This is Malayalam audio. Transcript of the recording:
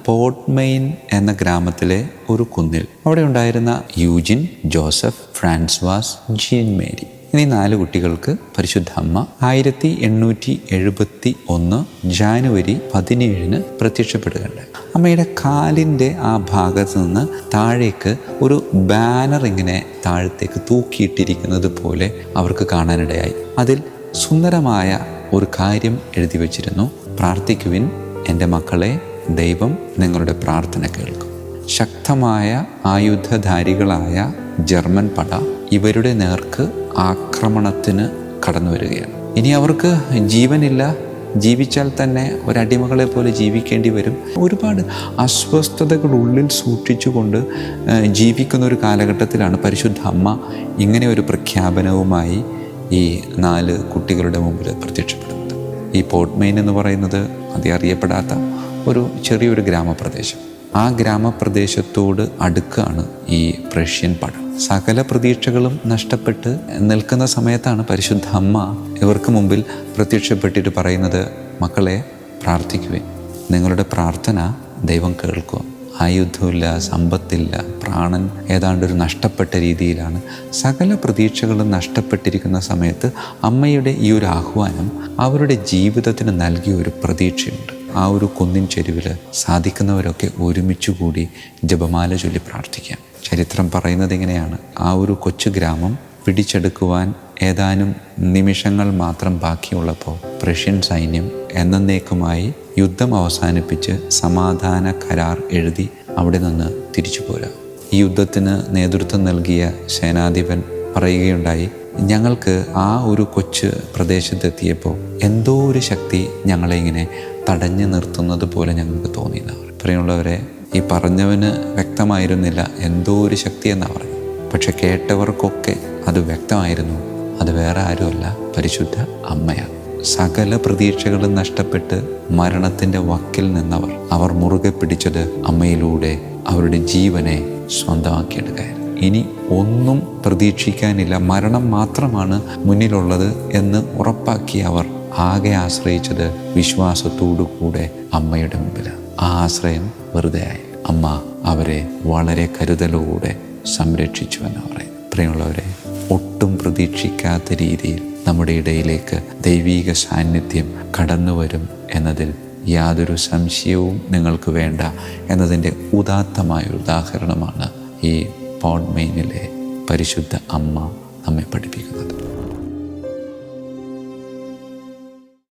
പോർട്ട്മെയിൻ എന്ന ഗ്രാമത്തിലെ ഒരു കുന്നിൽ അവിടെ ഉണ്ടായിരുന്ന യൂജിൻ, ജോസഫ്, ഫ്രാൻസ്വാസ്, ജീൻ മേരി എന്നീ 4 കുട്ടികൾക്ക് പരിശുദ്ധ അമ്മ 1871 ജാനുവരി 17 പ്രത്യക്ഷപ്പെടുകയുണ്ടായി. അമ്മയുടെ കാലിൻ്റെ ആ ഭാഗത്ത് നിന്ന് താഴേക്ക് ഒരു ബാനർ ഇങ്ങനെ താഴത്തേക്ക് തൂക്കിയിട്ടിരിക്കുന്നത് പോലെ അവർക്ക് കാണാനിടയായി. അതിൽ സുന്ദരമായ ഒരു കാര്യം എഴുതി വച്ചിരുന്നു: പ്രാർത്ഥിക്കുവിൻ എൻ്റെ മക്കളെ, ദൈവം നിങ്ങളുടെ പ്രാർത്ഥന കേൾക്കും. ശക്തമായ ആയുധധാരികളായ ജർമ്മൻ പട ഇവരുടെ നേർക്ക് ആക്രമണത്തിന് കടന്നു വരികയാണ്. ഇനി അവർക്ക് ജീവനില്ല, ജീവിച്ചാൽ തന്നെ ഒരടിമകളെ പോലെ ജീവിക്കേണ്ടി വരും. ഒരുപാട് അസ്വസ്ഥതകൾ ഉള്ളിൽ സൂക്ഷിച്ചുകൊണ്ട് ജീവിക്കുന്ന ഒരു കാലഘട്ടത്തിലാണ് പരിശുദ്ധ അമ്മ ഇങ്ങനെ ഒരു പ്രഖ്യാപനവുമായി ഈ 4 കുട്ടികളുടെ മുമ്പിൽ പ്രത്യക്ഷപ്പെടുന്നത്. ഈ പോർട്ട്മെയിൻ എന്ന് പറയുന്നത് അറിയപ്പെടാത്ത ഒരു ചെറിയൊരു ഗ്രാമപ്രദേശം. ആ ഗ്രാമപ്രദേശത്തോട് അടുക്കാണ് ഈ പ്രഷ്യൻ പട. സകല പ്രതീക്ഷകളും നഷ്ടപ്പെട്ട് നിൽക്കുന്ന സമയത്താണ് പരിശുദ്ധ അമ്മ ഇവർക്ക് മുമ്പിൽ പ്രത്യക്ഷപ്പെട്ടിട്ട് പറയുന്നത്: മക്കളെ, പ്രാർത്ഥിക്കുവിൻ, നിങ്ങളുടെ പ്രാർത്ഥന ദൈവം കേൾക്കുക. ആയുധമില്ല, സമ്പത്തില്ല, പ്രാണൻ ഏതാണ്ടൊരു നഷ്ടപ്പെട്ട രീതിയിലാണ്. സകല പ്രതീക്ഷകളും നഷ്ടപ്പെട്ടിരിക്കുന്ന സമയത്ത് അമ്മയുടെ ഈ ഒരു ആഹ്വാനം അവരുടെ ജീവിതത്തിന് നൽകിയ ഒരു പ്രതീക്ഷയുണ്ട്. ആ ഒരു കുന്നിൻ ചെരുവിൽ സാധിക്കുന്നവരൊക്കെ ഒരുമിച്ച് കൂടി ജപമാല ചൊല്ലി പ്രാർത്ഥിക്കാം. ചരിത്രം പറയുന്നത് ഇങ്ങനെയാണ്: ആ ഒരു കൊച്ചു ഗ്രാമം പിടിച്ചെടുക്കുവാൻ ഏതാനും നിമിഷങ്ങൾ മാത്രം ബാക്കിയുള്ളപ്പോൾ പ്രഷ്യൻ സൈന്യം എന്നേക്കുമായി യുദ്ധം അവസാനിപ്പിച്ച് സമാധാന കരാർ എഴുതി അവിടെ നിന്ന് തിരിച്ചു പോരാ. ഈ യുദ്ധത്തിന് നേതൃത്വം നൽകിയ സേനാധിപൻ പറയുകയുണ്ടായി: ഞങ്ങൾക്ക് ആ ഒരു കൊച്ചു പ്രദേശത്തെത്തിയപ്പോൾ എന്തോ ഒരു ശക്തി ഞങ്ങളെ ഇങ്ങനെ തടഞ്ഞു നിർത്തുന്നത് പോലെ ഞങ്ങൾക്ക് തോന്നിയെന്നവർ. പ്രിയമുള്ളവരെ, ഈ പറഞ്ഞവന് വ്യക്തമായിരുന്നില്ല എന്തോ ഒരു ശക്തി എന്നാണ് പറഞ്ഞത്. പക്ഷെ കേട്ടവർക്കൊക്കെ അത് വ്യക്തമായിരുന്നു. അത് വേറെ ആരുമല്ല, പരിശുദ്ധ അമ്മയാണ്. സകല പ്രതീക്ഷകളും നഷ്ടപ്പെട്ട് മരണത്തിൻ്റെ വക്കിൽ നിന്നവർ മുറുകെ പിടിച്ചത് അമ്മയിലൂടെ അവരുടെ ജീവനെ സ്വന്തമാക്കിയെടുക്കുകയായിരുന്നു. ഇനി ഒന്നും പ്രതീക്ഷിക്കാനില്ല, മരണം മാത്രമാണ് മുന്നിലുള്ളത് എന്ന് ഉറപ്പാക്കി അവർ ആകെ ആശ്രയിച്ചത് വിശ്വാസത്തോടു കൂടെ അമ്മയുടെ മുമ്പിലാണ്. ആ ആശ്രയം വെറുതെ ആയി. അമ്മ അവരെ വളരെ കരുതലോടെ സംരക്ഷിച്ചു എന്ന് പറയും. പ്രിയമുള്ളവരെ, ഒട്ടും പ്രതീക്ഷിക്കാത്ത രീതിയിൽ നമ്മുടെ ഇടയിലേക്ക് ദൈവീക സാന്നിധ്യം കടന്നു വരും എന്നതിൽ യാതൊരു സംശയവും നിങ്ങൾക്ക് വേണ്ട എന്നതിൻ്റെ ഉദാത്തമായ ഉദാഹരണമാണ് ഈ പോർട്ട്മെയിനിലെ പരിശുദ്ധ അമ്മ നമ്മെ പഠിപ്പിക്കുന്നത്.